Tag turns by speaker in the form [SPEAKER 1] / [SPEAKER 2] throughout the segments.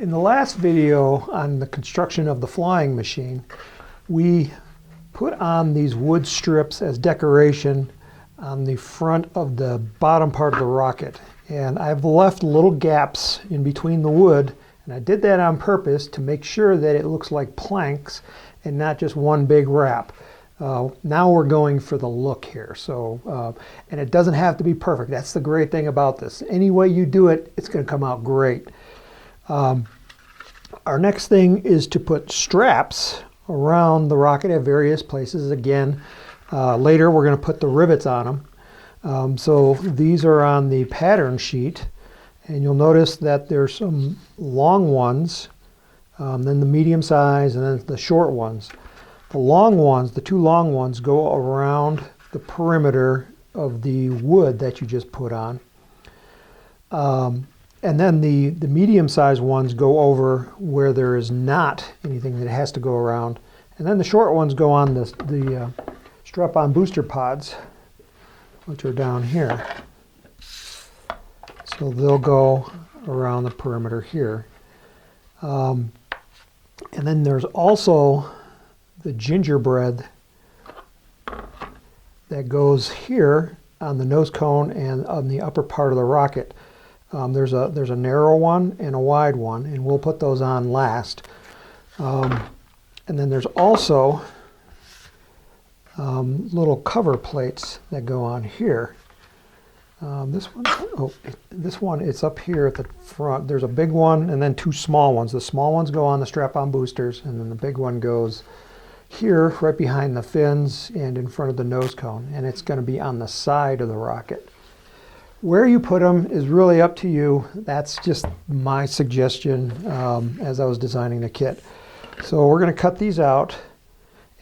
[SPEAKER 1] In the last video on the construction of the flying machine, we put on these wood strips as decoration on the front of the bottom part of the rocket. And I've left little gaps in between the wood, and I did that on purpose to make sure that it looks like planks and not just one big wrap. Now we're going for the look here. And it doesn't have to be perfect. That's the great thing about this. Any way you do it, it's going to come out great. Our next thing is to put straps around the rocket at various places. Again, later we're going to put the rivets on them. So these are on the pattern sheet, and you'll notice that there's some long ones, then the medium size, and then the short ones. The long ones, the two long ones, go around the perimeter of the wood that you just put on. And then the medium-sized ones go over where there is not anything that has to go around. And then the short ones go on the strap-on booster pods, which are down here. So they'll go around the perimeter here. And then there's also the gingerbread that goes here on the nose cone and on the upper part of the rocket. There's a narrow one and a wide one, and we'll put those on last. And then there's also little cover plates that go on here. This one, it's up here at the front. There's a big one and then two small ones. The small ones go on the strap-on boosters, and then the big one goes here, right behind the fins and in front of the nose cone, and it's going to be on the side of the rocket. Where you put them is really up to you. That's just my suggestion as I was designing the kit. So we're going to cut these out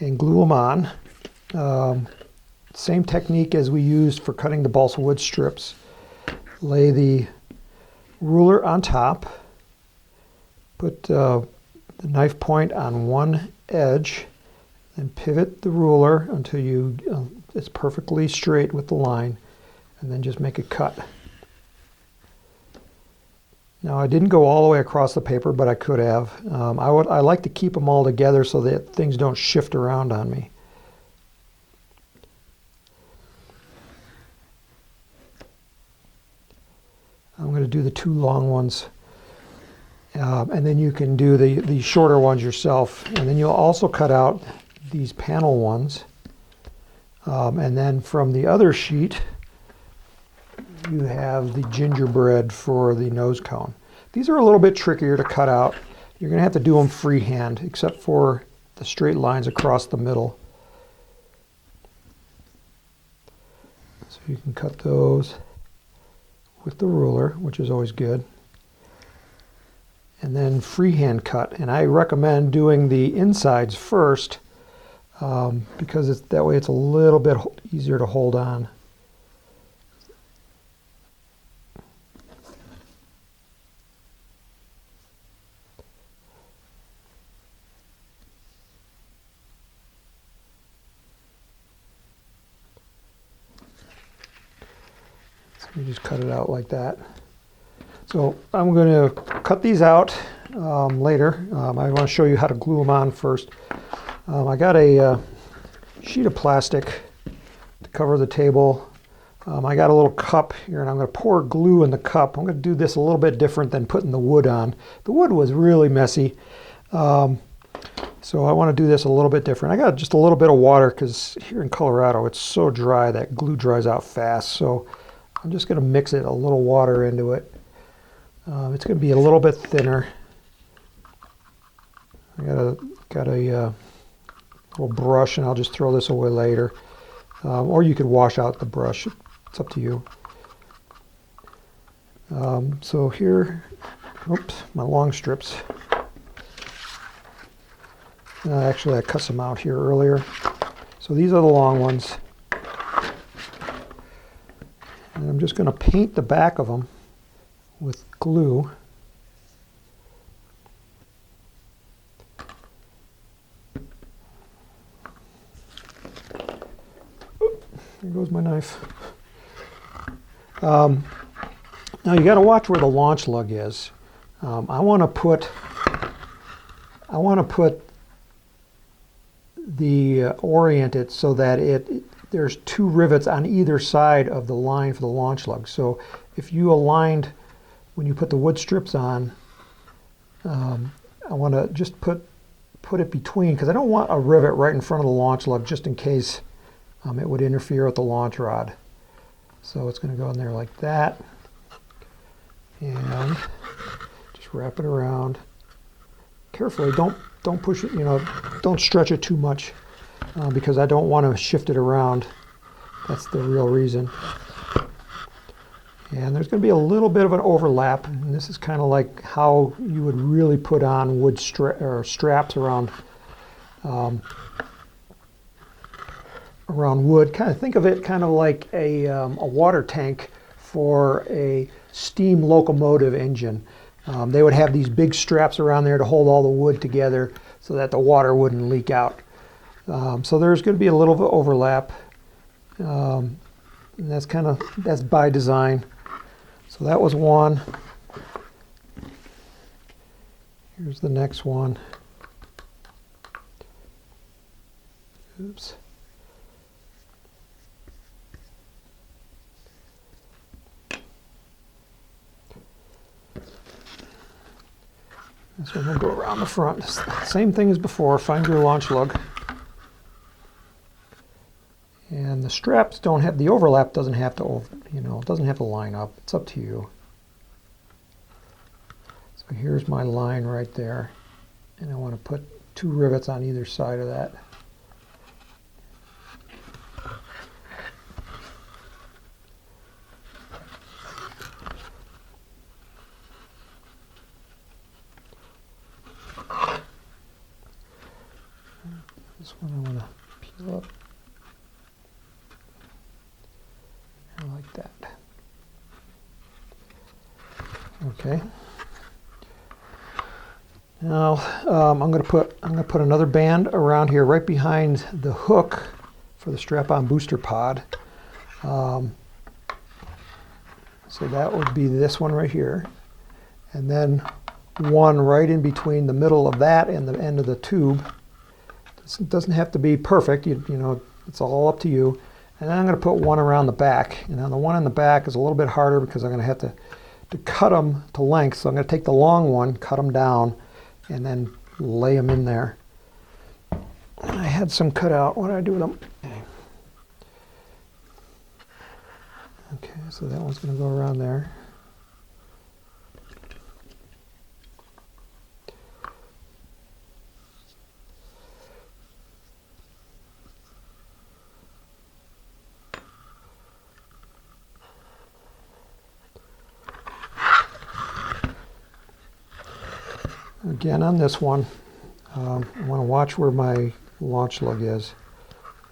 [SPEAKER 1] and glue them on. Same technique as we used for cutting the balsa wood strips. Lay the ruler on top, put the knife point on one edge, and pivot the ruler until it's perfectly straight with the line, and then just make a cut. Now I didn't go all the way across the paper, but I could have. I like to keep them all together so that things don't shift around on me. I'm going to do the two long ones, and then you can do the shorter ones yourself. And then you'll also cut out these panel ones. And then from the other sheet, you have the gingerbread for the nose cone. These are a little bit trickier to cut out. You're going to have to do them freehand, except for the straight lines across the middle. So you can cut those with the ruler, which is always good. And then freehand cut. And I recommend doing the insides first, because that way it's a little bit easier to hold on. You just cut it out like that. So I'm going to cut these out later. I want to show you how to glue them on first. I got a sheet of plastic to cover the table. I got a little cup here, and I'm going to pour glue in the cup. I'm going to do this a little bit different than putting the wood on. The wood was really messy. So I want to do this a little bit different. I got just a little bit of water because here in Colorado it's so dry that glue dries out fast. So I'm just going to mix it, a little water into it. It's going to be a little bit thinner. I got a little brush, and I'll just throw this away later. Or you could wash out the brush. It's up to you. So here, oops, my long strips. Actually, I cut some out here earlier. So these are the long ones. And I'm just going to paint the back of them with glue. There goes my knife. Now you got to watch where the launch lug is. I want to put the orient it so that there's 2 rivets on either side of the line for the launch lug. So if you aligned when you put the wood strips on, I want to just put it between, because I don't want a rivet right in front of the launch lug just in case it would interfere with the launch rod. So it's going to go in there like that, and just wrap it around carefully. Don't push it, don't stretch it too much, because I don't want to shift it around. That's the real reason. And there's going to be a little bit of an overlap, and this is kind of like how you would really put on wood straps around wood. Kind of think of it kind of like a water tank for a steam locomotive engine. They would have these big straps around there to hold all the wood together so that the water wouldn't leak out. So there's going to be a little bit of overlap, and that's by design. So that was one. Here's the next one. Oops. This one will go around the front. Same thing as before, find your launch lug. And the straps don't have, the overlap doesn't have to, it doesn't have to line up. It's up to you. So here's my line right there. And I want to put 2 rivets on either side of that. This one I want to peel up. Like that. Okay. Now I'm going to put another band around here, right behind the hook for the strap-on booster pod. So that would be this one right here, and then one right in between the middle of that and the end of the tube. It doesn't have to be perfect. It's all up to you. And then I'm going to put one around the back. And now the one in the back is a little bit harder because I'm going to have to cut them to length. So I'm going to take the long one, cut them down, and then lay them in there. And I had some cut out. What did I do with them? Okay, so that one's going to go around there. Again, on this one, I want to watch where my launch lug is.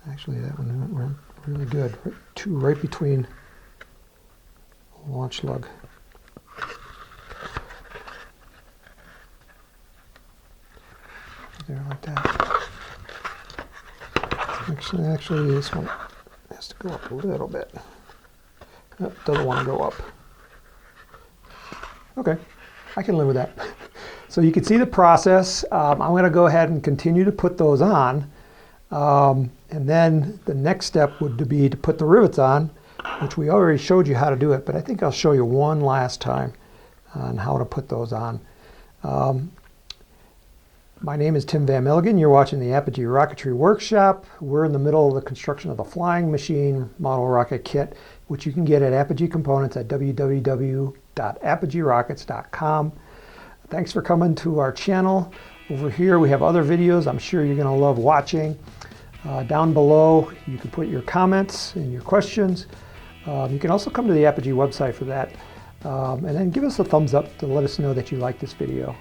[SPEAKER 1] Actually, that one went really good. Right between the launch lug. There, like that. Actually, this one has to go up a little bit. Nope, doesn't want to go up. Okay, I can live with that. So you can see the process. I'm going to go ahead and continue to put those on. And then the next step would be to put the rivets on, which we already showed you how to do it, but I think I'll show you one last time on how to put those on. My name is Tim Van Milligan. You're watching the Apogee Rocketry Workshop. We're in the middle of the construction of the flying machine model rocket kit, which you can get at Apogee Components at www.apogeerockets.com. Thanks for coming to our channel. Over here we have other videos I'm sure you're going to love watching. Down below you can put your comments and your questions. You can also come to the Apogee website for that. And then give us a thumbs up to let us know that you like this video.